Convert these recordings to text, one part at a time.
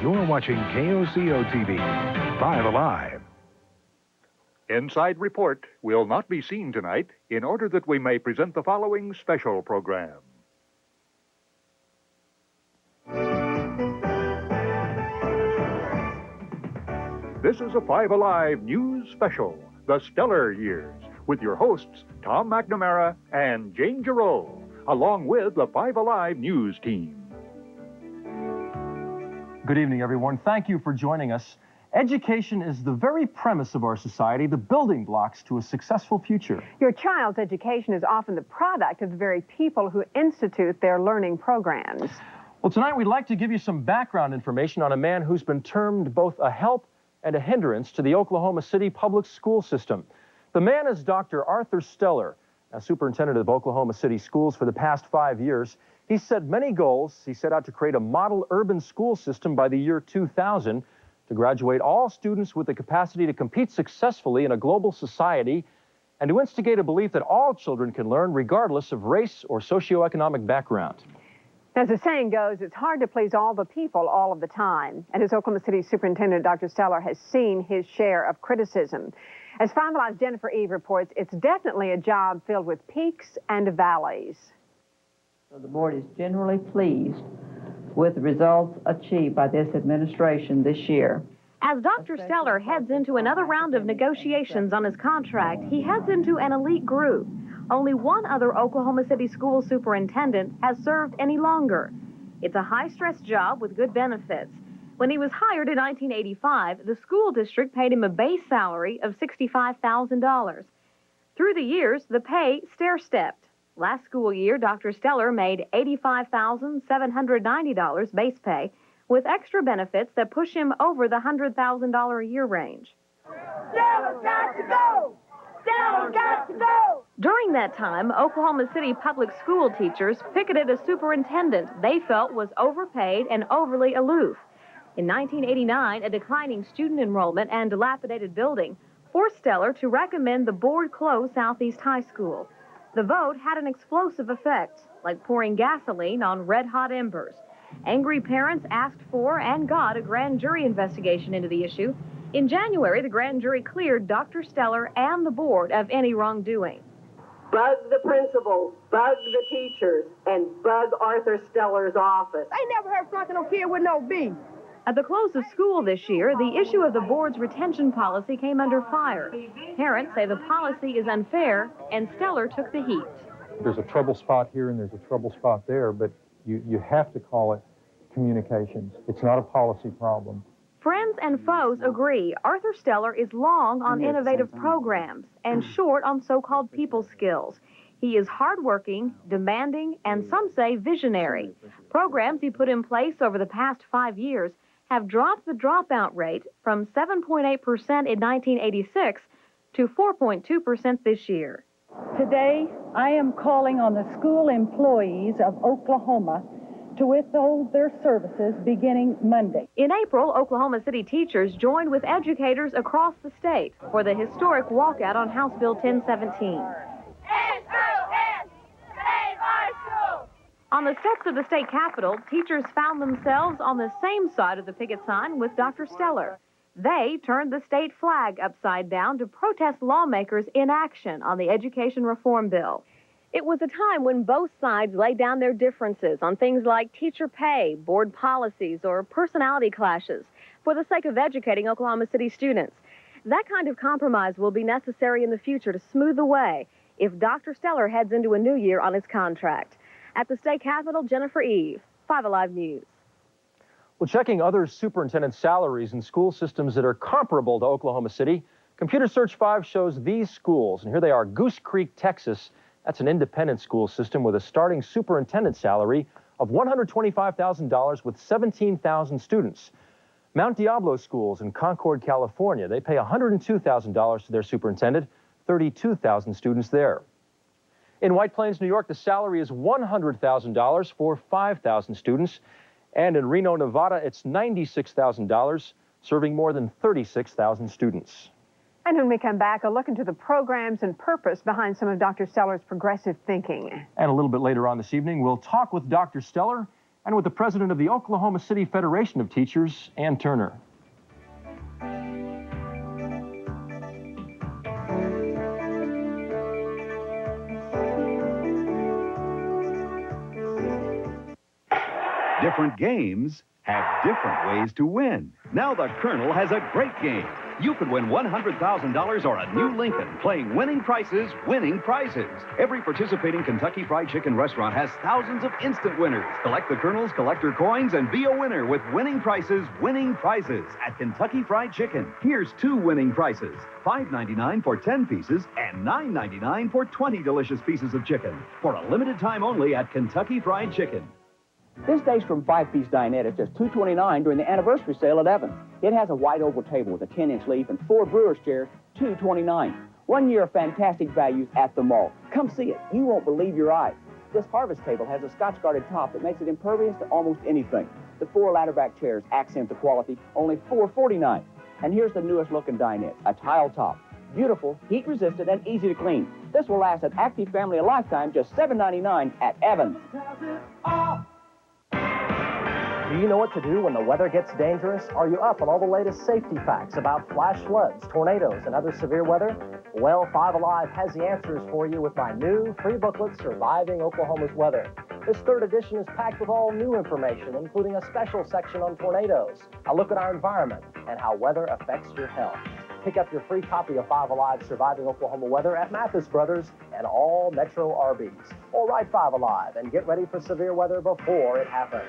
You're watching KOCO TV, 5 Alive. Inside Report will not be seen tonight in order that we may present the following special program. This is a 5 Alive News Special, the Steller Years, with your hosts, Tom McNamara and Jane Giroux, along with the 5 Alive News team. Good evening, everyone. Thank you for joining us. Education is the very premise of our society, the building blocks to a successful future. Your child's education is often the product of the very people who institute their learning programs. Well, tonight we'd like to give you some background information on a man who's been termed both a help and a hindrance to the Oklahoma City public school system. The man is Dr. Arthur Steller, superintendent of Oklahoma City schools for the past 5 years. He set many goals. He set out to create a model urban school system by the year 2000 to graduate all students with the capacity to compete successfully in a global society and to instigate a belief that all children can learn regardless of race or socioeconomic background. As the saying goes, it's hard to please all the people all of the time. And as Oklahoma City Superintendent, Dr. Steller has seen his share of criticism. As 5 Alive's Jennifer Eve reports, it's definitely a job filled with peaks and valleys. So the board is generally pleased with the results achieved by this administration this year. As Dr. Steller heads into another round of negotiations on his contract, he heads into an elite group. Only one other Oklahoma City school superintendent has served any longer. It's a high-stress job with good benefits. When he was hired in 1985, the school district paid him a base salary of $65,000. Through the years, the pay stair-stepped. Last school year, Dr. Steller made $85,790 base pay, with extra benefits that push him over the $100,000 a year range. Steller's got to go! Steller's got to go! During that time, Oklahoma City public school teachers picketed a superintendent they felt was overpaid and overly aloof. In 1989, a declining student enrollment and dilapidated building forced Steller to recommend the board close Southeast High School. The vote had an explosive effect, like pouring gasoline on red-hot embers. Angry parents asked for and got a grand jury investigation into the issue. In January, the grand jury cleared Dr. Steller and the board of any wrongdoing. Bug the principals, bug the teachers, and bug Arthur Steller's office. I never heard flunking no kid with no B. At the close of school this year, the issue of the board's retention policy came under fire. Parents say the policy is unfair, and Steller took the heat. There's a trouble spot here and there's a trouble spot there, but you have to call it communications. It's not a policy problem. Friends and foes agree Arthur Steller is long on innovative programs and short on so-called people skills. He is hardworking, demanding, and some say visionary. Programs he put in place over the past 5 years have dropped the dropout rate from 7.8% in 1986 to 4.2% this year. Today, I am calling on the school employees of Oklahoma to withhold their services beginning Monday. In April, Oklahoma City teachers joined with educators across the state for the historic walkout on House Bill 1017. On the steps of the state capitol, teachers found themselves on the same side of the picket sign with Dr. Steller. They turned the state flag upside down to protest lawmakers' inaction on the education reform bill. It was a time when both sides laid down their differences on things like teacher pay, board policies, or personality clashes for the sake of educating Oklahoma City students. That kind of compromise will be necessary in the future to smooth the way if Dr. Steller heads into a new year on his contract. At the state capitol, Jennifer Eve, 5 Alive News. Well, checking other superintendent salaries in school systems that are comparable to Oklahoma City, Computer Search 5 shows these schools. And here they are: Goose Creek, Texas. That's an independent school system with a starting superintendent salary of $125,000 with 17,000 students. Mount Diablo schools in Concord, California, they pay $102,000 to their superintendent, 32,000 students there. In White Plains, New York, the salary is $100,000 for 5,000 students. And in Reno, Nevada, it's $96,000, serving more than 36,000 students. And when we come back, a look into the programs and purpose behind some of Dr. Steller's progressive thinking. And a little bit later on this evening, we'll talk with Dr. Steller and with the president of the Oklahoma City Federation of Teachers, Ann Turner. Different games have different ways to win. Now the Colonel has a great game. You could win $100,000 or a new Lincoln playing winning prices, winning prizes. Every participating Kentucky Fried Chicken restaurant has thousands of instant winners. Collect the Colonel's collector coins and be a winner with winning prices, winning prizes at Kentucky Fried Chicken. Here's 2 winning prices. $5.99 for 10 pieces and $9.99 for 20 delicious pieces of chicken. For a limited time only at Kentucky Fried Chicken. This date's from 5-piece dinette. It's just $2.29 during the anniversary sale at Evans. It has a wide oval table with a 10-inch leaf and 4 brewer's chairs, $2.29. 1 year of fantastic values at the mall. Come see it. You won't believe your eyes. This harvest table has a Scotch-guarded top that makes it impervious to almost anything. The 4 ladder-back chairs accent the quality, only $4.49. And here's the newest looking dinette, a tile top. Beautiful, heat-resistant, and easy to clean. This will last an active family a lifetime, just $7.99 at Evans. Do you know what to do when the weather gets dangerous? Are you up on all the latest safety facts about flash floods, tornadoes, and other severe weather? Well, 5 Alive has the answers for you with my new free booklet, Surviving Oklahoma's Weather. This 3rd edition is packed with all new information, including a special section on tornadoes, a look at our environment, and how weather affects your health. Pick up your free copy of 5 Alive Surviving Oklahoma Weather at Mathis Brothers and all Metro RVs. Or write 5 Alive and get ready for severe weather before it happens.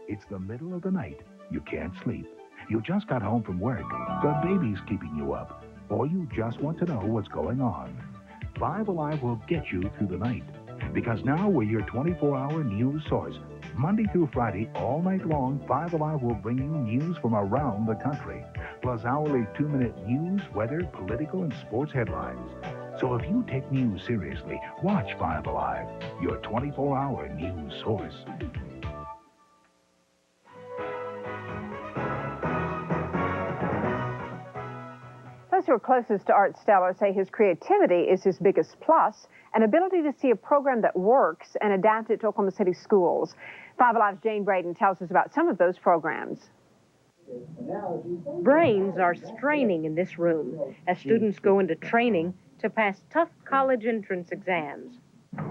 It's the middle of the night. You can't sleep. You just got home from work. The baby's keeping you up. Or you just want to know what's going on. 5 Alive will get you through the night. Because now we're your 24-hour news source. Monday through Friday, all night long, 5 Alive will bring you news from around the country. Plus hourly 2-minute news, weather, political, and sports headlines. So if you take news seriously, watch 5 Alive, your 24-hour news source. Those who are closest to Art Steller say his creativity is his biggest plus, an ability to see a program that works and adapt it to Oklahoma City schools. 5 Alive's Jane Braden tells us about some of those programs. Brains are straining in this room as students go into training to pass tough college entrance exams.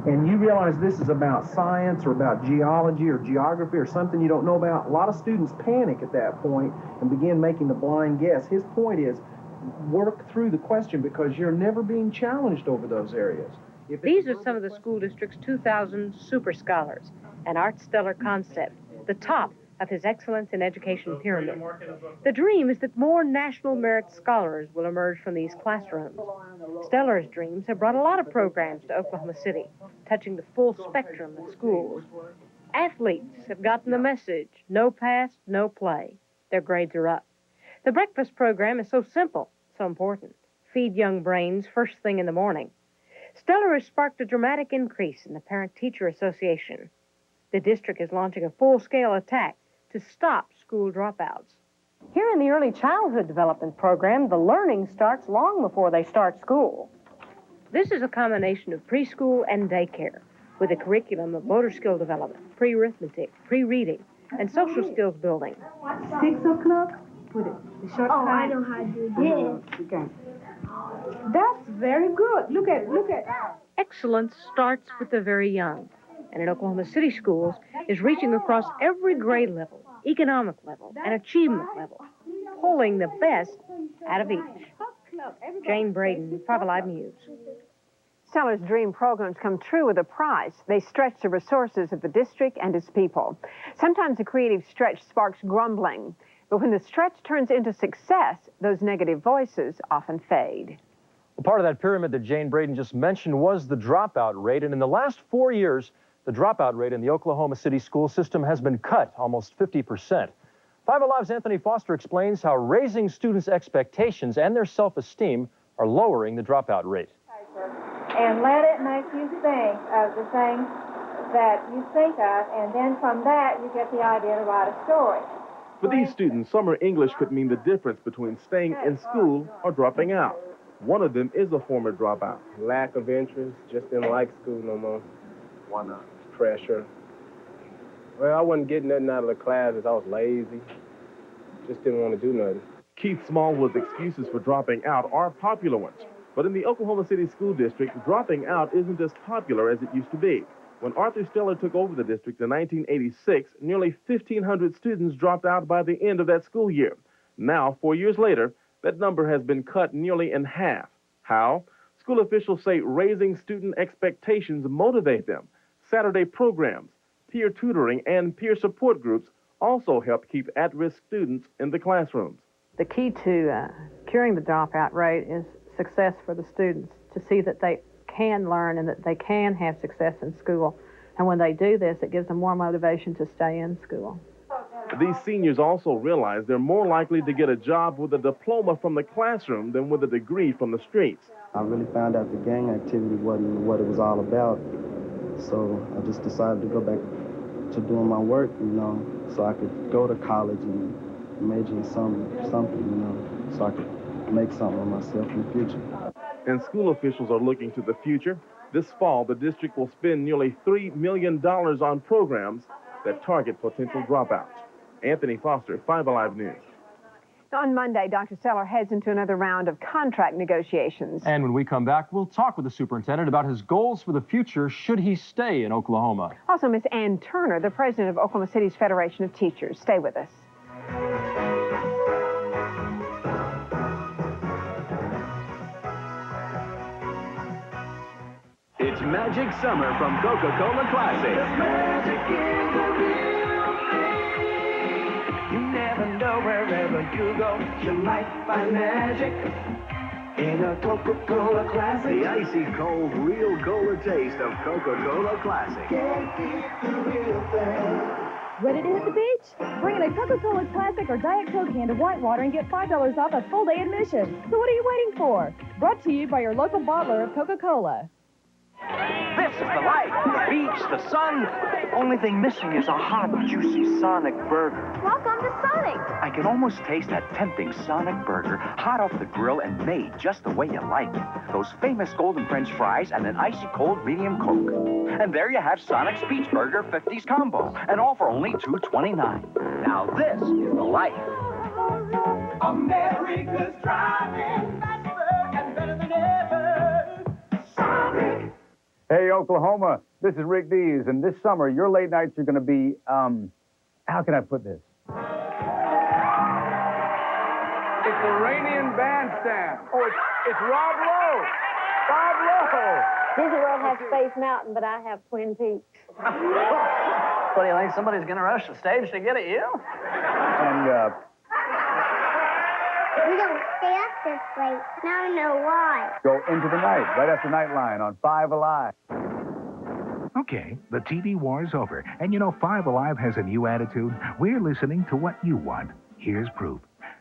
And you realize this is about science or about geology or geography or something you don't know about. A lot of students panic at that point and begin making the blind guess. His point is, work through the question because you're never being challenged over those areas. These are some of the school district's 2,000 super scholars, an Art Steller concept, the top of his excellence in education pyramid. The dream is that more national merit scholars will emerge from these classrooms. Steller's dreams have brought a lot of programs to Oklahoma City, touching the full spectrum of schools. Athletes have gotten the message, no pass, no play. Their grades are up. The breakfast program is so simple, so important. Feed young brains first thing in the morning. Steller has sparked a dramatic increase in the Parent-Teacher Association. The district is launching a full-scale attack to stop school dropouts. Here in the Early Childhood Development Program, the learning starts long before they start school. This is a combination of preschool and daycare, with a curriculum of motor skill development, pre-arithmetic, pre-reading, and social skills building. 6 o'clock? Put it. The short Oh, I time. know how to do this. Okay. That's very good. Look at. Excellence starts with the very young, and in Oklahoma City schools is reaching across every grade level, economic level, and achievement level, pulling the best out of each. Jane Braden, 5 Alive News. Steller's dream programs come true with a price. They stretch the resources of the district and its people. Sometimes a creative stretch sparks grumbling, but when the stretch turns into success, those negative voices often fade. Well, part of that pyramid that Jane Braden just mentioned was the dropout rate, and in the last 4 years, the dropout rate in the Oklahoma City school system has been cut almost 50%. 5 Alive's Anthony Foster explains how raising students' expectations and their self-esteem are lowering the dropout rate. And let it make you think of the things that you think of, and then from that you get the idea to write a story. For these students, summer English could mean the difference between staying in school or dropping out. One of them is a former dropout. Lack of interest, just didn't like school no more. Why not? Pressure. Well, I wasn't getting nothing out of the classes. I was lazy. Just didn't want to do nothing. Keith Smallwood's excuses for dropping out are popular ones. But in the Oklahoma City School District, dropping out isn't as popular as it used to be. When Arthur Steller took over the district in 1986, nearly 1,500 students dropped out by the end of that school year. Now, 4 years later, that number has been cut nearly in half. How? School officials say raising student expectations motivate them. Saturday programs, peer tutoring, and peer support groups also help keep at-risk students in the classrooms. The key to curing the dropout rate is success for the students, to see that they can learn and that they can have success in school. And when they do this, it gives them more motivation to stay in school. These seniors also realize they're more likely to get a job with a diploma from the classroom than with a degree from the streets. I really found out the gang activity wasn't what it was all about, so I just decided to go back to doing my work, so I could go to college and major in something, so I could make something of myself in the future. And school officials are looking to the future. This fall, the district will spend nearly $3 million on programs that target potential dropouts. Anthony Foster, 5 Alive News. On Monday, Dr. Steller heads into another round of contract negotiations. And when we come back, we'll talk with the superintendent about his goals for the future should he stay in Oklahoma. Also, Miss Ann Turner, the president of Oklahoma City's Federation of Teachers. Stay with us. It's Magic Summer from Coca-Cola Classic. Magic is the real thing. You never know wherever you go, you might find magic in a Coca-Cola Classic. The icy cold, real cola taste of Coca-Cola Classic. Can't beat the real thing. Ready to hit the beach? Bring in a Coca-Cola Classic or Diet Coke can to Whitewater and get $5 off a full-day admission. So what are you waiting for? Brought to you by your local bottler of Coca-Cola. This is the life, the beach, the sun. Only thing missing is a hot, juicy Sonic burger. Welcome to Sonic. I can almost taste that tempting Sonic burger, hot off the grill and made just the way you like it. Those famous golden French fries and an icy cold medium Coke. And there you have Sonic's Beach Burger 50s combo, and all for only $2.29. Now this is the life. America's driving faster and better than ever. Sonic. Hey, Oklahoma, this is Rick Dees, and this summer, your late nights are going to be, how can I put this? It's the Iranian bandstand. Oh, it's Rob Lowe. Rob Lowe. Disney World has Space Mountain, but I have Twin Peaks. What do you think? Somebody's going to rush the stage to get at you? And, We don't stay up this late. Now I know why. go into the night, right after Nightline on 5 Alive. Okay, the TV war is over. And you know, 5 Alive has a new attitude. We're listening to what you want. Here's proof.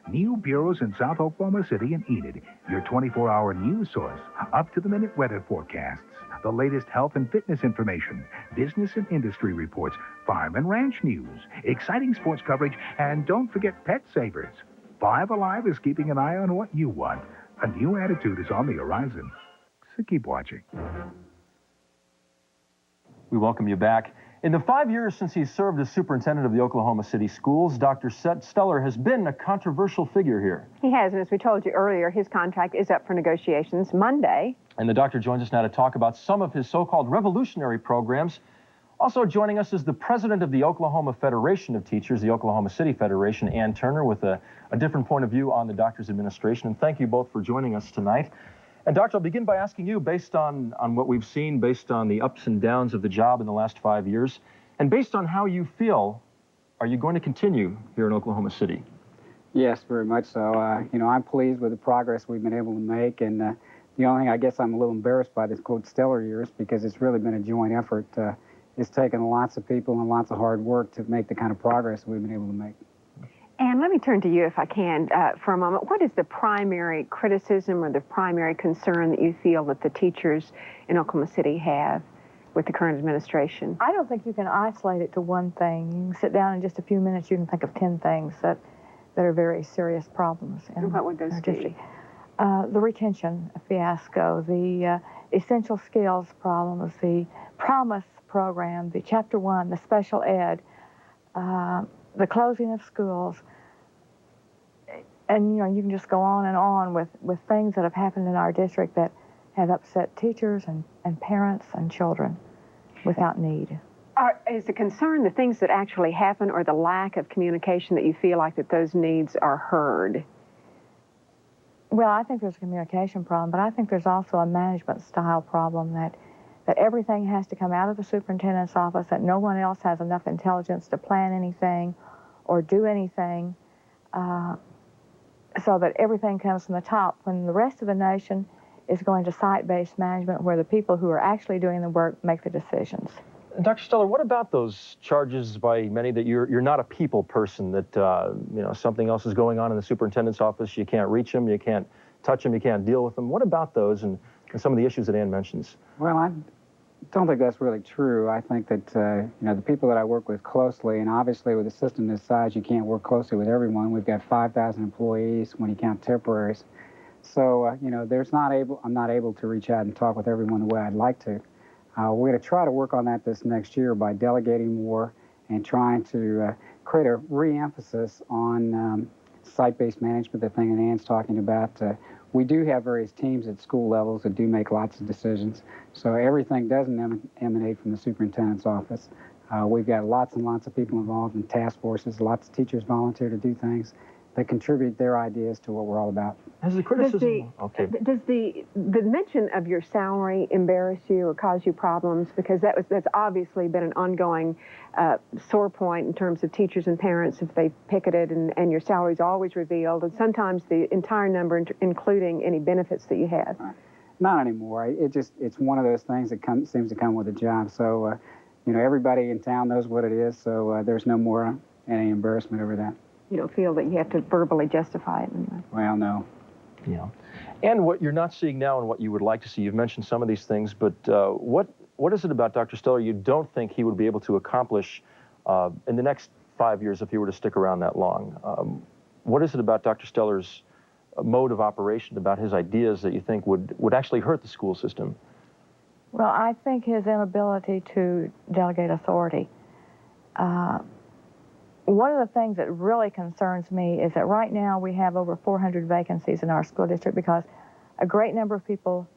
New bureaus in South Oklahoma City and Enid. Your 24-hour news source. Up-to-the-minute weather forecasts. The latest health and fitness information. Business and industry reports. Farm and ranch news. Exciting sports coverage. And don't forget Pet Savers. 5 Alive is keeping an eye on what you want. A new attitude is on the horizon. So keep watching. We welcome you back. In the 5 years since he served as superintendent of the Oklahoma City schools, Dr. Steller has been a controversial figure here. He has, and as we told you earlier, his contract is up for negotiations Monday. And the doctor joins us now to talk about some of his so-called revolutionary programs. Also joining us is the president of the Oklahoma Federation of Teachers, the Oklahoma City Federation, Ann Turner, with a different point of view on the doctor's administration. And thank you both for joining us tonight. And Doctor, I'll begin by asking you, based on what we've seen, based on the ups and downs of the job in the last 5 years, and based on how you feel, are you going to continue here in Oklahoma City? Yes, very much so. I'm pleased with the progress we've been able to make, and the only thing I guess I'm a little embarrassed by this, quote, Steller years, because it's really been a joint effort. It's taken lots of people and lots of hard work to make the kind of progress we've been able to make. And let me turn to you, if I can, for a moment. What is the primary criticism or the primary concern that you feel that the teachers in Oklahoma City have with the current administration? I don't think you can isolate it to one thing. You can sit down in just a few minutes, you can think of 10 things that are very serious problems in what would those our be? district. The retention fiasco, the essential skills problems, the promise program, the Chapter 1, the special ed, the closing of schools, and you can just go on and on with things that have happened in our district that have upset teachers and parents and children without need. Is the concern the things that actually happen or the lack of communication that you feel like that those needs are heard? Well, I think there's a communication problem, but I think there's also a management style problem that everything has to come out of the superintendent's office, that no one else has enough intelligence to plan anything or do anything, so that everything comes from the top when the rest of the nation is going to site-based management where the people who are actually doing the work make the decisions. Dr. Steller, what about those charges by many that you're not a people person, that something else is going on in the superintendent's office, you can't reach them, you can't touch them, you can't deal with them? What about those and some of the issues that Ann mentions? Well, I don't think that's really true. I think that the people that I work with closely, and obviously with a system this size, you can't work closely with everyone. We've got 5,000 employees when you count temporaries. So, I'm not able to reach out and talk with everyone the way I'd like to. We're going to try to work on that this next year by delegating more and trying to create a re-emphasis on site-based management, the thing that Ann's talking about. We do have various teams at school levels that do make lots of decisions, so everything doesn't emanate from the superintendent's office. We've got lots and lots of people involved in task forces. Lots of teachers volunteer to do things that contribute their ideas to what we're all about. Has the criticism... Does the mention of your salary embarrass you or cause you problems? Because that's obviously been an ongoing sore point in terms of teachers and parents if they picketed, and your salary is always revealed, and sometimes the entire number, including any benefits that you have. Not anymore. It's one of those things that seems to come with a job. So, everybody in town knows what it is, so there's no more any embarrassment over that. You don't feel that you have to verbally justify it anyway? Well, no. Yeah. And what you're not seeing now and what you would like to see, you've mentioned some of these things, but what is it about Dr. Steller you don't think he would be able to accomplish in the next 5 years if he were to stick around that long? What is it about Dr. Steller's mode of operation, about his ideas, that you think would actually hurt the school system? Well, I think his inability to delegate authority. One of the things that really concerns me is that right now we have over 400 vacancies in our school district because a great number of people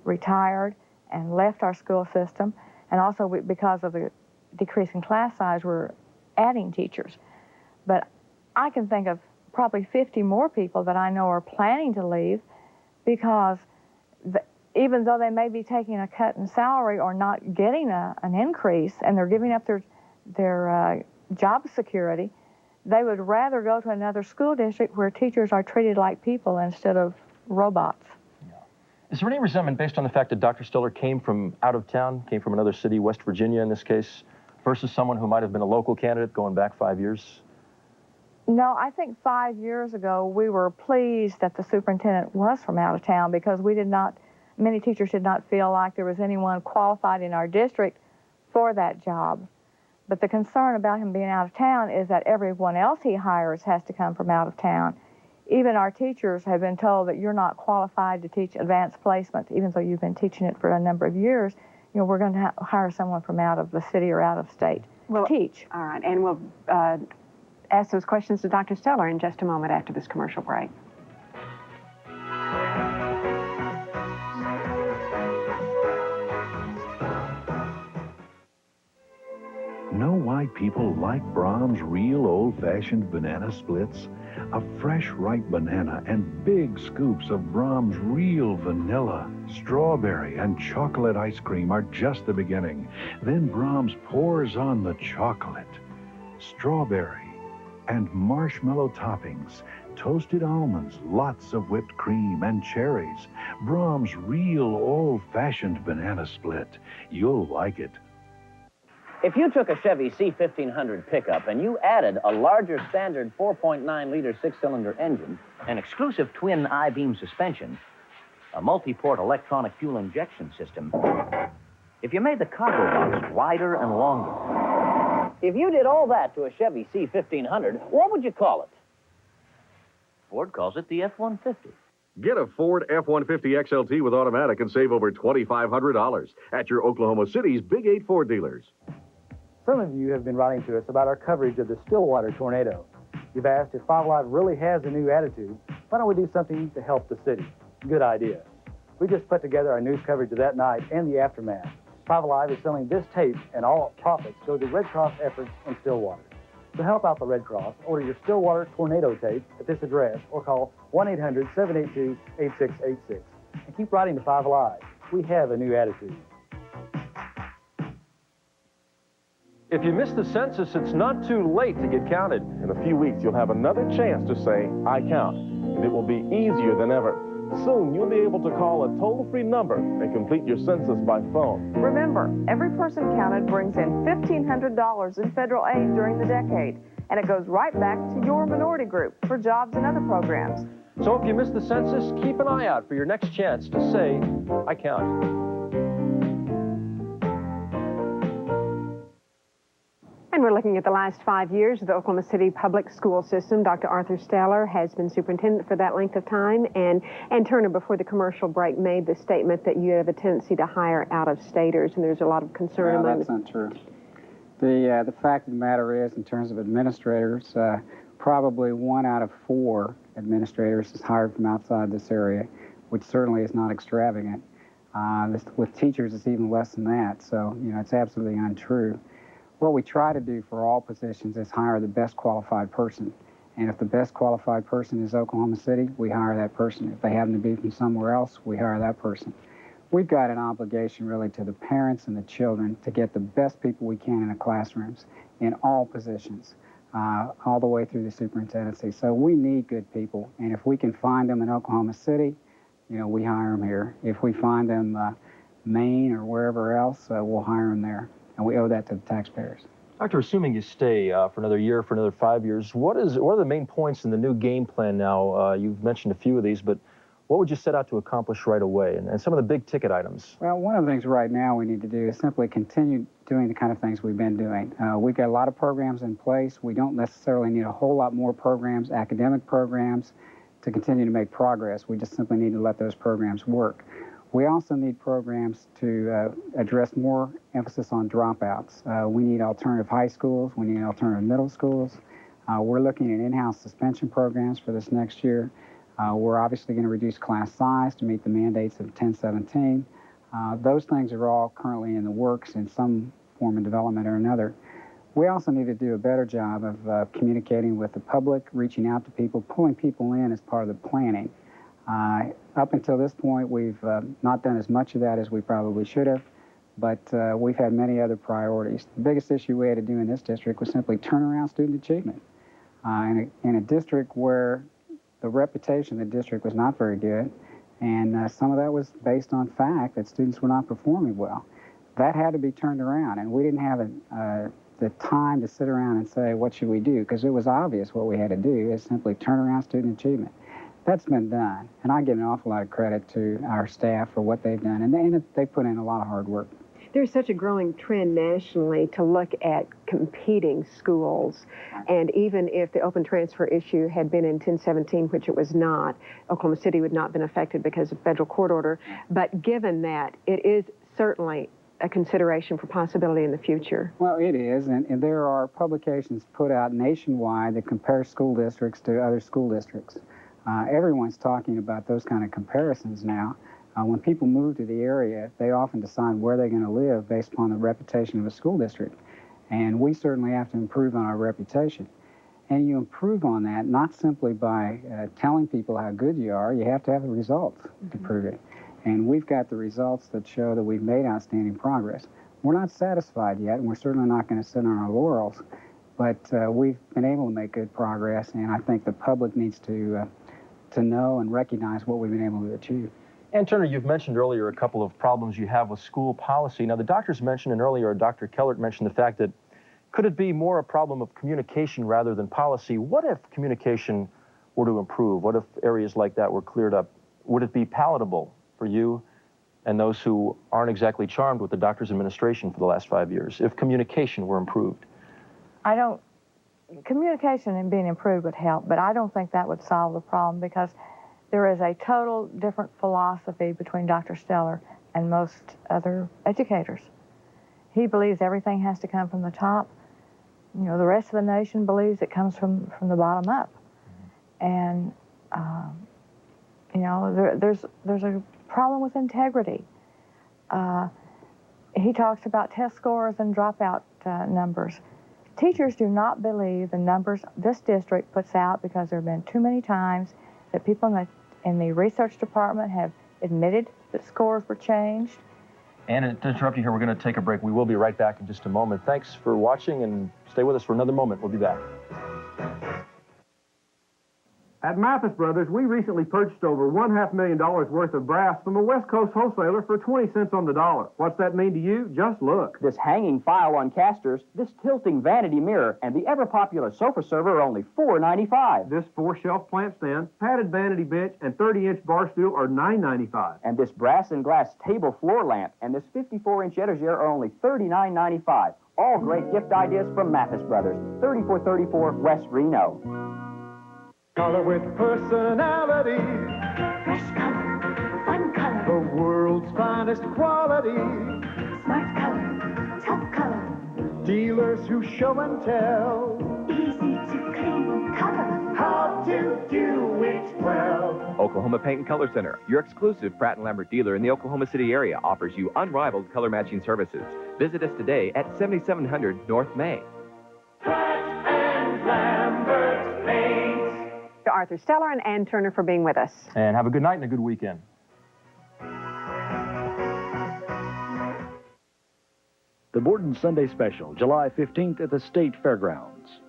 retired and left our school system, and also because of the decreasing class size, we're adding teachers. But I can think of probably 50 more people that I know are planning to leave because even though they may be taking a cut in salary or not getting an increase, and they're giving up their job security, they would rather go to another school district where teachers are treated like people instead of robots. Yeah. Is there any resentment based on the fact that Dr. Steller came from out of town, came from another city, West Virginia in this case, versus someone who might have been a local candidate going back 5 years? No, I think 5 years ago we were pleased that the superintendent was from out of town because many teachers did not feel like there was anyone qualified in our district for that job. But the concern about him being out of town is that everyone else he hires has to come from out of town. Even our teachers have been told that you're not qualified to teach advanced placement, even though you've been teaching it for a number of years. We're going to hire someone from out of the city or out of state to teach. All right, and we'll ask those questions to Dr. Steller in just a moment after this commercial break. Know why people like Brahms' real old-fashioned banana splits? A fresh, ripe banana and big scoops of Brahms' real vanilla, strawberry, and chocolate ice cream are just the beginning. Then Brahms pours on the chocolate, strawberry, and marshmallow toppings, toasted almonds, lots of whipped cream, and cherries. Brahms' real old-fashioned banana split. You'll like it. If you took a Chevy C1500 pickup and you added a larger standard 4.9-liter six-cylinder engine, an exclusive twin I-beam suspension, a multi-port electronic fuel injection system, if you made the cargo box wider and longer, if you did all that to a Chevy C1500, what would you call it? Ford calls it the F-150. Get a Ford F-150 XLT with automatic and save over $2,500 at your Oklahoma City's Big 8 Ford dealers. Some of you have been writing to us about our coverage of the Stillwater tornado. You've asked if 5 Alive really has a new attitude. Why don't we do something to help the city? Good idea. We just put together our news coverage of that night and the aftermath. 5 Alive is selling this tape, and all profits go to Red Cross efforts in Stillwater. To help out the Red Cross, order your Stillwater tornado tape at this address or call 1-800-782-8686. And keep writing to 5 Alive. We have a new attitude. If you missed the census, it's not too late to get counted. In a few weeks, you'll have another chance to say, I count, and it will be easier than ever. Soon, you'll be able to call a toll-free number and complete your census by phone. Remember, every person counted brings in $1,500 in federal aid during the decade, and it goes right back to your minority group for jobs and other programs. So if you missed the census, keep an eye out for your next chance to say, I count. And we're looking at the last 5 years of the Oklahoma City public school system. Dr. Arthur Steller has been superintendent for that length of time. And Turner, before the commercial break, made the statement that you have a tendency to hire out-of-staters, and there's a lot of concern among that's not true. The fact of the matter is, in terms of administrators, probably 1 out of 4 administrators is hired from outside this area, which certainly is not extravagant. With teachers, it's even less than that. So, it's absolutely untrue. What we try to do for all positions is hire the best qualified person. And if the best qualified person is Oklahoma City, we hire that person. If they happen to be from somewhere else, we hire that person. We've got an obligation really to the parents and the children to get the best people we can in the classrooms in all positions, all the way through the superintendency. So we need good people. And if we can find them in Oklahoma City, we hire them here. If we find them Maine or wherever else, we'll hire them there. And we owe that to the taxpayers. Doctor, assuming you stay for another year, for another 5 years, what are the main points in the new game plan now? You've mentioned a few of these, but what would you set out to accomplish right away, and some of the big ticket items? Well, one of the things right now we need to do is simply continue doing the kind of things we've been doing. We've got a lot of programs in place. We don't necessarily need a whole lot more programs, academic programs, to continue to make progress. We just simply need to let those programs work. We also need programs to address more emphasis on dropouts. We need alternative high schools. We need alternative middle schools. We're looking at in-house suspension programs for this next year. We're obviously going to reduce class size to meet the mandates of 1017. Those things are all currently in the works in some form of development or another. We also need to do a better job of communicating with the public, reaching out to people, pulling people in as part of the planning. Up until this point, we've not done as much of that as we probably should have, but we've had many other priorities. The biggest issue we had to do in this district was simply turn around student achievement. In a district where the reputation of the district was not very good, and some of that was based on fact that students were not performing well. That had to be turned around, and we didn't have the time to sit around and say, what should we do? Because it was obvious what we had to do is simply turn around student achievement. That's been done, and I give an awful lot of credit to our staff for what they've done, and they put in a lot of hard work. There's such a growing trend nationally to look at competing schools, and even if the open transfer issue had been in 1017, which it was not, Oklahoma City would not have been affected because of federal court order, but given that, it is certainly a consideration for possibility in the future. Well, it is, and there are publications put out nationwide that compare school districts to other school districts. Everyone's talking about those kind of comparisons now. When people move to the area, they often decide where they're going to live based upon the reputation of a school district. And we certainly have to improve on our reputation. And you improve on that not simply by telling people how good you are, you have to have the results to prove it. And we've got the results that show that we've made outstanding progress. We're not satisfied yet, and we're certainly not going to sit on our laurels, but we've been able to make good progress, and I think the public needs to know and recognize what we've been able to achieve. And Turner, you've mentioned earlier a couple of problems you have with school policy. Now, the doctors mentioned, and earlier Dr. Kellert mentioned the fact that could it be more a problem of communication rather than policy? What if communication were to improve? What if areas like that were cleared up? Would it be palatable for you and those who aren't exactly charmed with the doctor's administration for the last 5 years if communication were improved? Communication and being improved would help, but I don't think that would solve the problem because there is a total different philosophy between Dr. Steller and most other educators. he believes everything has to come from the top. You know, the rest of the nation believes it comes from the bottom up. And, you know, there's a problem with integrity. He talks about test scores and dropout numbers. Teachers do not believe the numbers this district puts out because there have been too many times that people in the research department have admitted that scores were changed. And to interrupt you here, we're going to take a break. We will be right back in just a moment. Thanks for watching, and stay with us for another moment. We'll be back. At Mathis Brothers, we recently purchased over $500,000 worth of brass from a West Coast wholesaler for 20 cents on the dollar. What's that mean to you? Just look. This hanging file on casters, this tilting vanity mirror, and the ever-popular sofa server are only $4.95. This 4-shelf plant stand, padded vanity bench, and 30-inch bar stool are $9.95. And this brass and glass table floor lamp and this 54-inch etagere are only $39.95. All great gift ideas from Mathis Brothers, 3434 West Reno. Color with personality. Fresh color, fun color. The world's finest quality. Smart color, tough color. Dealers who show and tell. Easy to clean color. How to do it well. Oklahoma Paint and Color Center, your exclusive Pratt & Lambert dealer in the Oklahoma City area, offers you unrivaled color matching services. Visit us today at 7700 North May. To Arthur Steller and Ann Turner for being with us. And have a good night and a good weekend. The Borden Sunday Special, July 15th at the State Fairgrounds.